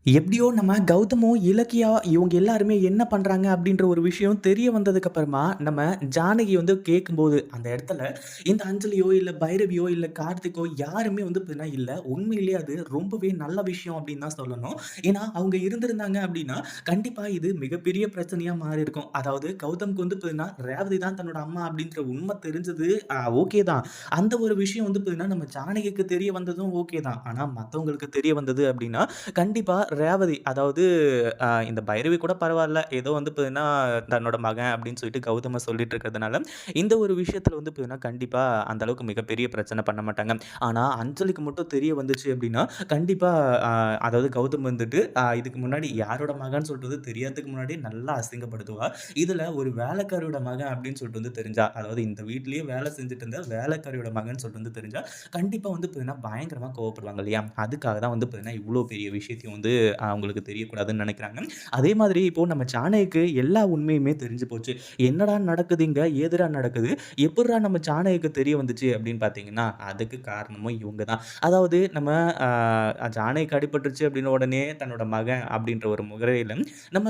எப்படியோ நம்ம கௌதமும், இலக்கியா இவங்க எல்லாருமே என்ன பண்றாங்க அப்படின்ற ஒரு விஷயம் தெரிய வந்ததுக்கு அப்புறமா, நம்ம ஜானகி வந்து கேட்கும்போது, அந்த இடத்துல இந்த அஞ்சலியோ, இல்ல பைரவியோ, இல்ல கார்த்திக்கோ யாருமே வந்து பார்த்தீங்கன்னா இல்ல. உண்மையிலேயே அது ரொம்பவே நல்ல விஷயம் அப்படின்னு தான் சொல்லணும். ஏன்னா, அவங்க இருந்திருந்தாங்க அப்படின்னா, கண்டிப்பா இது மிகப்பெரிய பிரச்சனையா மாறியிருக்கும். அதாவது கௌதம்க்கு வந்து பார்த்தீங்கன்னா, ரேவதி தான் தன்னோட அம்மா அப்படின்ற உண்மை தெரிஞ்சது ஓகே தான். அந்த ஒரு விஷயம் வந்து பார்த்தீங்கன்னா, நம்ம ஜானகிக்கு தெரிய வந்ததும் ஓகே தான். ஆனா மத்தவங்களுக்கு தெரிய வந்தது அப்படின்னா, கண்டிப்பா ரேவதி அதாவது இந்த பைரவி கூட பரவால்ல. ஏதோ வந்து பார்த்தீங்கன்னா, தன்னோட மகன் அப்படின்னு சொல்லிட்டு கௌதம சொல்லிட்டு இருக்கிறதுனால, இந்த ஒரு விஷயத்தில வந்து பார்த்தீங்கன்னா, கண்டிப்பா அந்த அளவுக்கு மிகப்பெரிய பிரச்சனை பண்ண மாட்டாங்க. ஆனா அஞ்சலிக்கு மட்டும் தெரிய வந்துச்சு அப்படின்னா, கண்டிப்பா அ அதாவது கௌதம் வந்துட்டு இதுக்கு முன்னாடி யாரோட மகன்னு சொல்லிட்டு வந்து தெரியாததுக்கு முன்னாடியே நல்லா அசிங்கப்படுத்துவா. இதுல ஒரு வேலைக்காரியோட மகன் அப்படின்னு சொல்லிட்டு வந்து தெரிஞ்சா, அதாவது இந்த வீட்லயே வேலை செஞ்சுட்டு இருந்த வேலைக்காரியோட மகன்னு சொல்லிட்டு வந்து தெரிஞ்சா, கண்டிப்பா வந்து பார்த்தீங்கன்னா, பயங்கரமா கோவப்படுவாங்க இல்லையா? அதுக்காக தான் வந்து பார்த்தீங்கன்னா, இவ்ளோ பெரிய விஷயத்தையும் வந்து அவங்களுக்கு தெரியக்கூடாதுன்னு நெனைக்கிறாங்க. அதே மாதிரி இப்போ நம்ம ஜானகிக்கு எல்லா உண்மையுமே தெரிஞ்சு போச்சு. என்னடா நடக்குது இங்க? ஏதுடா நடக்குது? எப்புட்றா நம்ம ஜானகிக்கு தெரிய வந்துச்சு அப்படின்னு பார்த்தீங்கன்னா, அதுக்கு காரணமும் இவங்க தான். அதாவது நம்ம ஜானகிக்கு அடிபட்டுருச்சு அப்படின்ன உடனே தன்னோட மகன் அப்படின்ற ஒரு முகரையில நம்ம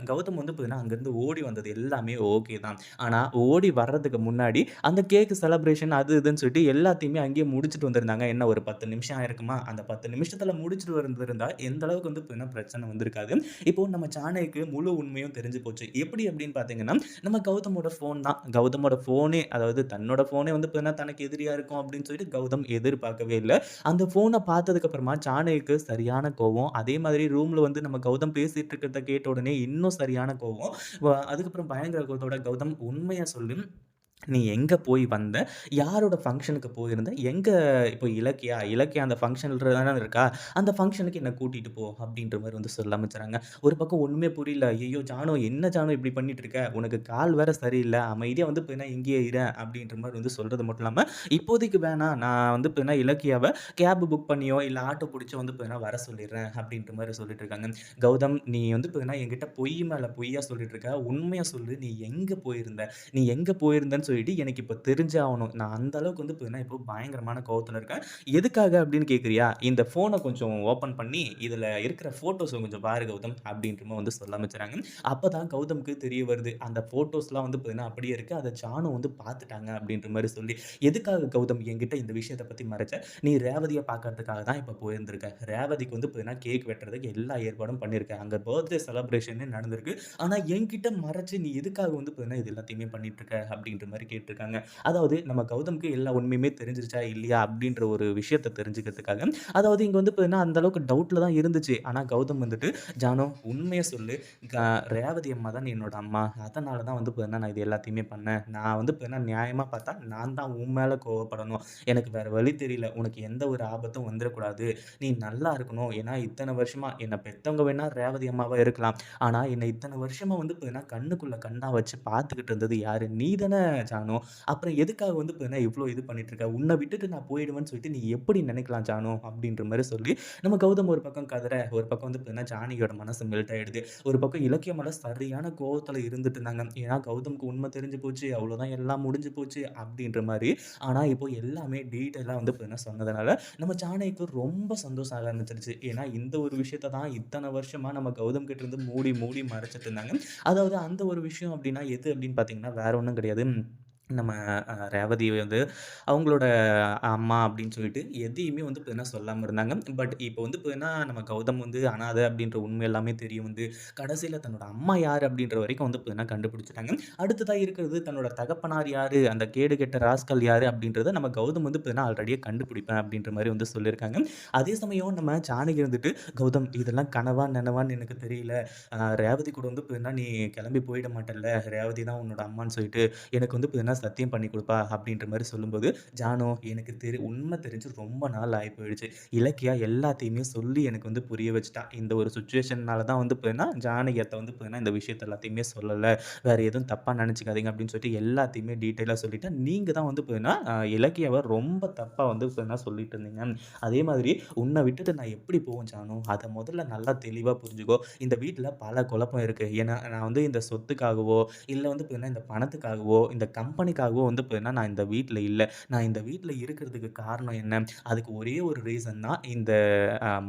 கௌதம் வந்து பார்த்தீங்கன்னா, அங்கருந்து ஓடி வந்தது எல்லாமே ஓகே தான். ஆனா ஓடி வர்றதுக்கு முன்னாடி அந்த கேக் செலப்ரேஷன் அது இதுன்னு சொல்லிட்டு எல்லாத்தையுமே அங்கேயே முடிச்சுட்டு வந்திருந்தாங்க. என்ன ஒரு 10 நிமிஷம் ஆயிருக்குமா? அந்த 10 நிமிஷத்துல முடிச்சுட்டு வந்திருந்தா எந்த அளவுக்கு வந்து பார்த்தீங்கன்னா பிரச்சனை வந்திருக்காது. இப்போ நம்ம ஜானகிக்கு முழு உண்மையும் தெரிஞ்சு போச்சு. எப்படி அப்படின்னு பார்த்தீங்கன்னா, நம்ம கௌதமோட ஃபோன் தான். கௌதமோட ஃபோனே அதாவது தன்னோட ஃபோனே வந்து பார்த்தீங்கன்னா தனக்கு எதிரியா இருக்கும் அப்படின்னு சொல்லிட்டு கௌதம் எதிர்பார்க்கவே இல்ல. அந்த ஃபோன பார்த்ததுக்கு அப்புறமா ஜானகிக்கு சரியான கோவம். அதே மாதிரி ரூம்ல வந்து நம்ம கௌதம் பேசிட்டு இருக்கிறத கேட்ட உடனே இன்னும் சரியான கோவம். அதுக்கப்புறம் பயங்கர கோவத்தோட கௌதம் உண்மைய சொல்லு. நீ எங்க போய் வந்த? யாரோட ஃபங்ஷனுக்கு போயிருந்த? எங்க இப்போ இலக்கியா? இலக்கியா அந்த ஃபங்ஷன்ல தானே இருக்கா? அந்த ஃபங்ஷனுக்கு என்ன கூட்டிட்டு போ! அப்டின்ற மாரி வந்து சொல்ல ஆரம்பிச்சுறாங்க. ஒரு பக்கம் ஒண்ணுமே புரியல. ஐய்யய்யோ! ஜானு என்ன ஜானு இப்டி பண்ணிட்டு இருக்க? உனக்கு கால் வேற சரியில்ல. அமைதியா வந்து பார்த்தீங்கன்னா இங்கேயே இரு அப்டின்ற மாரி வந்து சொல்றது மட்டும் இல்லாம, இப்போதைக்கு வேணாம். நான் வந்து பார்த்தீங்கன்னா இலக்கியாவ கேப் புக் பண்ணியோ, இல்ல ஆட்டோ புடிச்சோ வந்து பார்த்தீங்கன்னா வர சொல்லிர்றேன் அப்டின்ற மாரி சொல்லிட்டு இருக்காங்க. கௌதம் நீ வந்து பார்த்தீங்கன்னா என்கிட்ட பொய் மேல பொய்யா சொல்லிட்டு இருக்க. உண்மைய சொல்லு. நீ எங்க போயிருந்த? நீ எங்க போயிருந்தன்னு சொல்லிட்டு எனக்கு இப்ப தெரிஞ்சே ஆவணும். நான் அந்த அளவுக்கு வந்து பார்த்தீங்கன்னா, இப்போ பயங்கரமான கோவத்துல இருக்கேன். எதுக்காக அப்படின்னு கேட்கிறியா? இந்த ஃபோன கொஞ்சம் ஓப்பன் பண்ணி, இதுல இருக்கிற ஃபோட்டோஸ கொஞ்சம் பாரு கௌதம் அப்படின்ற மாரி வந்து சொல்ல ஆரம்பிச்சுறாங்க. அப்பதான் கௌதம்க்கு தெரிய வருது. அந்த ஃபோட்டோஸ்லாம் வந்து பார்த்தீங்கன்னா, அப்படியே இருக்கு. அத ஜானு வந்து பார்த்துட்டாங்க அப்படின்ற மாரி சொல்லி, எதுக்காக கௌதம் என்கிட்ட இந்த விஷயத்த பத்தி மறைச்ச? நீ ரேவதிய பார்க்கறதுக்காக தான் இப்ப போயிருந்திருக்க. ரேவதிக்கு வந்து பார்த்தீங்கன்னா, கேக் வெட்டுறதுக்கு எல்லா ஏற்பாடும் பண்ணியிருக்க. அங்க பர்த்டே செலப்ரேஷனே நடந்திருக்கு. ஆனா என்கிட்ட மறைச்சு நீ எதுக்காக வந்து பார்த்தீங்கன்னா, இது எல்லாத்தையுமே பண்ணிட்டு இருக்க? அப்படின்ற மாரி கேட்டுருக்காங்க. அதாவது நம்ம கௌதம்க்கு எல்லா உண்மையுமே தெரிஞ்சிருச்சா? இல்லையா? அப்படின்ற ஒரு விஷயத்த தெரிஞ்சுக்கிறதுக்காக, அதாவது இங்க வந்து பார்த்தீங்கன்னா, அந்த அளவுக்கு டவுட்ல தான் இருந்துச்சு. ஆனா கௌதம் வந்துட்டு, "ஜானு உண்மைய சொல்லு. க ரேவதி அம்மா தான் என்னோட அம்மா. அதனால தான் வந்து பார்த்தீங்கன்னா, நான் இது எல்லாத்தையுமே பண்ணேன். நான் வந்து பார்த்தீங்கன்னா, நியாயமா பார்த்தா நான் தான் உன் மேல கோவப்படணும். எனக்கு வேற வழி தெரியல. உனக்கு எந்த ஒரு ஆபத்தும் வந்துறக்கூடாது. நீ நல்லா இருக்கணும். ஏன்னா, இத்தன வருஷமா என்ன பெத்தவங்க வேணா ரேவதி அம்மாவா இருக்கலாம். ஆனா, என்ன இத்தன வருஷமா வந்து பார்த்தீங்கன்னா, கண்ணுக்குள்ள கண்ணா வச்சு பார்த்துக்கிட்டு இருந்தது யாரு? நீ தானே ஜானு. அப்புறம் எதுக்காக வந்து பார்த்தீங்கன்னா, இவ்ளோ இது பண்ணிட்டு இருக்க? உன்ன விட்டுட்டு நான் போயிடுவேன்னு சொல்லிட்டு நீ எப்படி நினைக்கலாம் ஜானு? அப்படின்ற மாரி சொல்லி, நம்ம கௌதம் ஒரு பக்கம் கதற, ஒரு பக்கம் வந்து பார்த்தீங்கன்னா, ஜானகியோட மனசு மெல்ட் ஆயிடுது. ஒரு பக்கம் இலக்கியம் மேல சரியான கோவத்துல இருந்துட்டு இருந்தாங்க. ஏன்னா, கௌதம்க்கு உண்மை தெரிஞ்சு போச்சு. அவ்வளோதான் எல்லாம் முடிஞ்சு போச்சு அப்படின்ற மாரி. ஆனா, இப்போ எல்லாமே டீட்டெயிலா வந்து பார்த்தீங்கன்னா சொன்னதுனால, நம்ம ஜானகிக்கு ரொம்ப சந்தோஷம் ஆக ஆரம்பிச்சுருச்சு. ஏன்னா, இந்த ஒரு விஷயத்த தான் இத்தன வருஷமா நம்ம கௌதம் கிட்ட இருந்து மூடி, மூடி மறைச்சுட்டு இருந்தாங்க. அதாவது அந்த ஒரு விஷயம் அப்டின்னா எது அப்டின்னு பார்த்தீங்கன்னா, வேற ஒண்ணும் கிடையாது. நம்ம ரேவதி வந்து அவங்களோட அம்மா அப்டின்னு சொல்லிட்டு எதையுமே வந்து பார்த்தீங்கன்னா சொல்லாம இருந்தாங்க. பட் இப்போ வந்து பார்த்தீங்கன்னா, நம்ம கௌதம் வந்து அனாதை அப்டின்ற உண்மை எல்லாமே தெரிய வந்து, கடைசியில தன்னோட அம்மா யாரு அப்டின்ற வரைக்கும் வந்து பார்த்தீங்கன்னா கண்டுபிடிச்சுட்டாங்க. அடுத்ததா இருக்கிறது தன்னோட தகப்பனார் யாரு, அந்த கேடு கெட்ட ராஸ்கல் யாரு அப்டின்றத நம்ம கௌதம் வந்து பார்த்தீங்கன்னா ஆல்ரெடியே கண்டுபிடிப்பேன் அப்டின்ற மாரி வந்து சொல்லியிருக்காங்க. அதே சமயம் நம்ம ஜானகி வந்துட்டு, "கௌதம் இதெல்லாம் கனவா, நனவான்னு எனக்கு தெரியல. ரேவதி கூட வந்து பார்த்தீங்கன்னா, நீ கிளம்பி போயிட மாட்டல்ல. ரேவதி தான் உன்னோட அம்மான்னு சொல்லிட்டு எனக்கு வந்து பார்த்தீங்கன்னா, சத்தியம் பண்ணி குடுப்பா" அப்படின்ற மாரி சொல்லும்போது, "ஜானு எனக்கு உண்மை தெரிஞ்சு ரொம்ப நாள் ஆயி போயிடுச்சு. இலக்கியா எல்லாத்தையுமே சொல்லி எனக்கு வந்து புரிய வச்சுட்டா. இந்த ஒரு சிச்சுவேஷன்னால தான் வந்து பார்த்தீங்கன்னா, ஜானகி அத்த வந்து பார்த்தீங்கன்னா, இந்த விஷயத்த எல்லாத்தையுமே சொல்லல. வேற எதுவும் தப்பா நெனச்சுக்காதீங்க" அப்படின்னு சொல்லிட்டு எல்லாத்தையுமே டீட்டெயிலா சொல்லிட்டா, நீங்க தான் வந்து பார்த்தீங்கன்னா, இலக்கியாவ ரொம்ப தப்பா வந்து பார்த்தீங்கன்னா சொல்லிட்டு இருந்தீங்க. அதே மாதிரி உன்ன விட்டுட்டு நான் எப்படி போவேன் ஜானு? அத முதல்ல நல்லா தெளிவா புரிஞ்சுக்கோ. இந்த வீட்ல பல குழப்பம் இருக்கு. ஏன்னா, நான் வந்து இந்த சொத்துக்காகவோ, இல்ல வந்து பார்த்தீங்கன்னா, இந்த பணத்துக்காகவோ, இந்த கம்பெனி கம்பெனிக்காகவோ வந்து பார்த்தீங்கன்னா, நான் இந்த வீட்ல இல்ல. நான் இந்த வீட்ல இருக்கிறதுக்கு காரணம் என்ன? அதுக்கு ஒரே ஒரு ரீசன் தான் இந்த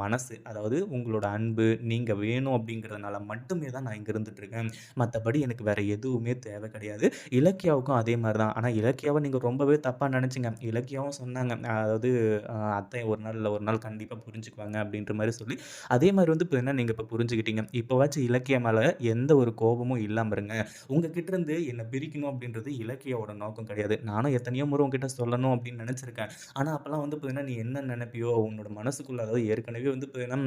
மனசு. அதாவது உங்களோட அன்பு, நீங்க வேணும் அப்படிங்கிறதுனால மட்டுமே தான் நான் இங்க இருந்துட்டு இருக்கேன். மத்தபடி எனக்கு வேற எதுவுமே தேவை கிடையாது. இலக்கியாவுக்கும் அதே மாரி தான். ஆனா இலக்கியாவ நீங்க ரொம்பவே தப்பா நெனச்சீங்க. இலக்கியாவும் சொன்னாங்க. அதாவது அத்தை ஒரு நாள் இல்ல ஒரு நாள் கண்டிப்பா புரிஞ்சுக்குவாங்க அப்படின்ற மாரி சொல்லி, அதே மாரி வந்து இப்ப என்ன நீங்க இப்ப புரிஞ்சுக்கிட்டீங்க. இப்பவாச்சும் இலக்கியா மேல எந்த ஒரு கோபமும் இல்லாம இருங்க. உங்க கிட்ட இருந்து என்ன பிரிக்கணும் அப்படின்றது இலக்கியாவோட நோக்கம் கிடையாது. நானும் எத்தனையோ முறை உன்கிட்ட சொல்லணும் அப்படின்னு நெனச்சிருக்கேன். ஆனா அப்பலாம் வந்து பார்த்தீங்கன்னா, நீ என்ன நெனைப்பியோ, உன்னோட மனசுக்குள்ள அதாவது ஏற்கனவே வந்து பார்த்தீங்கன்னா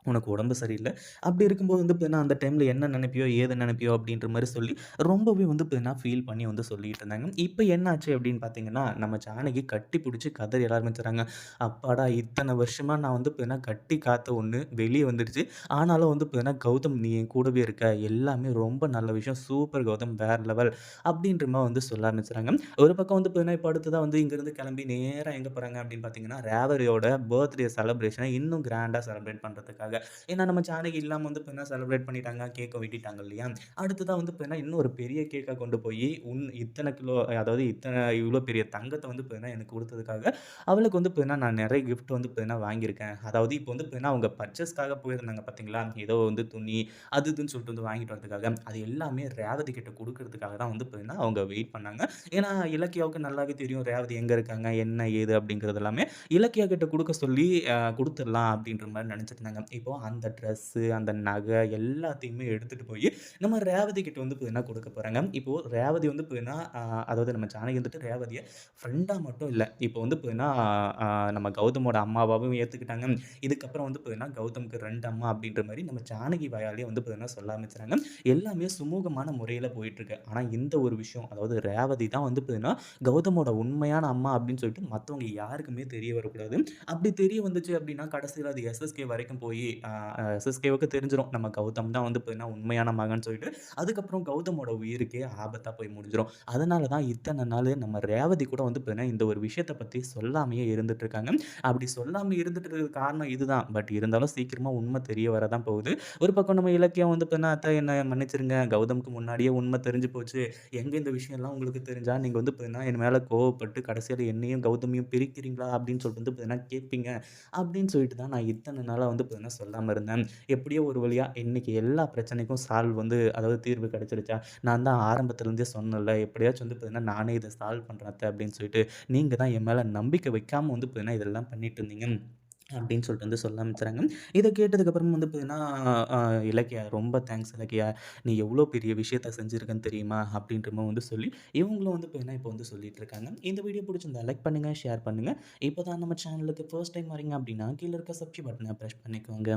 உனக்கு உடம்பு சரியில்ல. அப்படி இருக்கும்போது வந்து பார்த்தீங்கன்னா, அந்த டைம்ல என்ன நெனைப்பியோ, ஏது நெனைப்பியோ அப்படின்ற மாரி சொல்லி, ரொம்பவே வந்து பார்த்தீங்கன்னா, ஃபீல் பண்ணி வந்து சொல்லிட்டு இருந்தாங்க. இப்ப என்ன ஆச்சு அப்படின்னு பார்த்தீங்கன்னா, நம்ம ஜானகி கட்டி புடிச்சு கதறி அழ ஆரம்பிச்சுறாங்க. அப்பாடா! இத்தன வருஷமா நான் வந்து பார்த்தீங்கன்னா, கட்டி காத்த ஒண்ணு வெளிய வந்துடுச்சு. ஆனாலும் வந்து பார்த்தீங்கன்னா, கௌதம் நீ என் கூடவே இருக்க. எல்லாமே ரொம்ப நல்ல விஷயம். சூப்பர் கௌதம் வேற லெவல் அப்படின்ற மாரி வந்து சொல்ல ஆரம்பிச்சுறாங்க. ஒரு பக்கம் வந்து பார்த்தீங்கன்னா, இப்ப அடுத்ததா வந்து இங்கருந்து கிளம்பி நேரா எங்க போறாங்க அப்படின்னு பார்த்தீங்கன்னா, ரேவதியோட பர்த்டே செலிப்ரேஷன இன்னும் கிராண்டா செலிப்ரேட் பண்றதுக்காக. ஏன்னா நம்ம ஜானகி இல்லாம வந்து பார்த்தீங்கன்னா செலிப்ரேட் பண்ணிட்டாங்க. கேக்க வெட்டிட்டாங்க இல்லையா? அடுத்ததா வந்து பார்த்தீங்கன்னா, இன்னும் ஒரு பெரிய கேக்கா கொண்டு போயி, இத்தன கிலோ அதாவது இவ்ளோ பெரிய தங்கத்த வந்து பார்த்தீங்கன்னா எனக்கு குடுத்ததுக்காக, அவளுக்கு வந்து பார்த்தீங்கன்னா, நான் நெறைய கிஃப்ட் வந்து பார்த்தீங்கன்னா வாங்கியிருக்கேன். அதாவது இப்போ வந்து பார்த்தீங்கன்னா, அவங்க பர்ச்சேஸ்க்காக போயிருந்தாங்க பார்த்தீங்களா? ஏதோ வந்து துணி, அது இதுன்னு சொல்லிட்டு வந்து வாங்கிட்டு வரதுக்காக. அது எல்லாமே ரேவதி கிட்ட குடுக்குறதுக்காக தான் வந்து பார்த்தீங்கன்னா, அவங்க வெயிட் பண்ணாங்க. ஏன்னா, இலக்கியாவுக்கு நல்லாவே தெரியும் ரேவதி எங்க இருக்காங்க? என்ன? ஏது? அப்படிங்கிறது எல்லாமே. இலக்கியா கிட்ட குடுக்க சொல்லி குடுத்துடலாம் அப்படின்ற மாரி நெனச்சிருந்தாங்க. இப்போ அந்த ட்ரெஸ்ஸு, அந்த நகை எல்லாத்தையுமே எடுத்துட்டு போயி, நம்ம ரேவதி கிட்ட வந்து பார்த்தீங்கன்னா குடுக்க போறாங்க. இப்போ ரேவதி வந்து பார்த்தீங்கன்னா, அதாவது நம்ம ஜானகி வந்துட்டு ரேவதிய ஃப்ரெண்டா மட்டும் இல்ல. இப்போ வந்து பார்த்தீங்கன்னா, அ நம்ம கௌதமோட அம்மாவாவும் ஏத்துக்கிட்டாங்க. இதுக்கப்புறம் வந்து பார்த்தீங்கன்னா, கௌதம்க்கு 2 அம்மா அப்படின்ற மாரி நம்ம ஜானகி வாயாலயே வந்து பார்த்தீங்கன்னா சொல்ல ஆரம்பிச்சுறாங்க. எல்லாமே சுமூகமான முறையில போயிட்டுருக்கு. ஆனா இந்த ஒரு விஷயம், அதாவது ரேவதி தான் வந்து பார்த்தீங்கன்னா, கௌதமோட உண்மையான அம்மா அப்படின்னு சொல்லிட்டு மத்தவங்க யாருக்குமே தெரிய வரக்கூடாது. அப்படி தெரிய வந்துச்சு அப்படின்னா, கடைசியில அது எஸ்எஸ்கே வரைக்கும் போயி, எஸ்எஸ்கேவுக்கு தெரிஞ்சிரும். நம்ம கௌதம் தான் வந்து பார்த்தீங்கன்னா, உண்மையான மகன்னு சொல்லிட்டு, அதுக்கப்புறம் கௌதமோட உயிருக்கே ஆபத்தா போய் முடிஞ்சிரும். அதனால தான் இத்தன நாளு நம்ம ரேவதி கூட வந்து பார்த்தீங்கன்னா, இந்த ஒரு விஷயத்த பத்தி சொல்லாமயே இருந்துட்டு இருக்காங்க. அப்படி சொல்லாம இருந்துட்டு இருக்கிறதுக்கு காரணம் இதுதான். பட் இருந்தாலும் சீக்கிரமா உண்மை தெரிய வர தான் போகுது. ஒரு பக்கம் நம்ம இலக்கியம் வந்து பார்த்தீங்கன்னா, "அத்த என்ன மன்னிச்சிருங்க. கௌதம்க்கு முன்னாடியே உண்மை தெரிஞ்சு போச்சு. எங்க இந்த விஷயம்லாம் உங்களுக்கு தெரிஞ்சா, நீங்க வந்து பார்த்தீங்கன்னா, என் மேல கோவப்பட்டு கடைசியில என்னையும் கௌதமையும் பிரிக்கிறீங்களா?" அப்படின்னு சொல்லிட்டு வந்து பார்த்தீங்கன்னா கேட்பீங்க. அப்படின்னு சொல்லிட்டு தான் நான் இத்தன நாளா வந்து பார்த்தீங்கன்னா சொல்லாம இருந்தேன். எப்படியோ ஒரு வழியா இன்னைக்கு எல்லா பிரச்சனைக்கும் சால்வ் வந்து அதாவது தீர்வு கிடைச்சிருச்சா, நான் தான் ஆரம்பத்துலேருந்தே சொன்னேன்ல, எப்படியாச்சும் வந்து பார்த்தீங்கன்னா நானே இத சால்வ் பண்றேன் அத்த அப்படின்னு சொல்லிட்டு, நீங்க தான் என் மேல நம்பிக்கை வைக்காம வந்து பார்த்தீங்கன்னா இதெல்லாம் பண்ணிட்டு இருந்தீங்க. அப்படின்னு சொல்லிட்டு வந்து சொல்ல ஆரம்பிச்சுறாங்க. இத கேட்டதுக்கப்புறம் வந்து பார்த்தீங்கன்னா, அ இலக்கியா ரொம்ப தேங்க்ஸ் இலக்கியா. நீ எவ்வளோ பெரிய விஷயத்த செஞ்சிருக்கன்னு தெரியுமா? அப்படின்ற மாரி வந்து சொல்லி, இவங்களும் வந்து பார்த்தீங்கன்னா, இப்போ வந்து சொல்லிட்டு இருக்காங்க. இந்த வீடியோ புடிச்சிருந்தா லைக் பண்ணுங்க, ஷேர் பண்ணுங்க. இப்போ தான் நம்ம சேனலுக்கு ஃபர்ஸ்ட் டைம் வரீங்க அப்படின்னா, கீழ இருக்க சப்ஸ்கிரைப் பட்டன பிரஸ் பண்ணிக்கோங்க.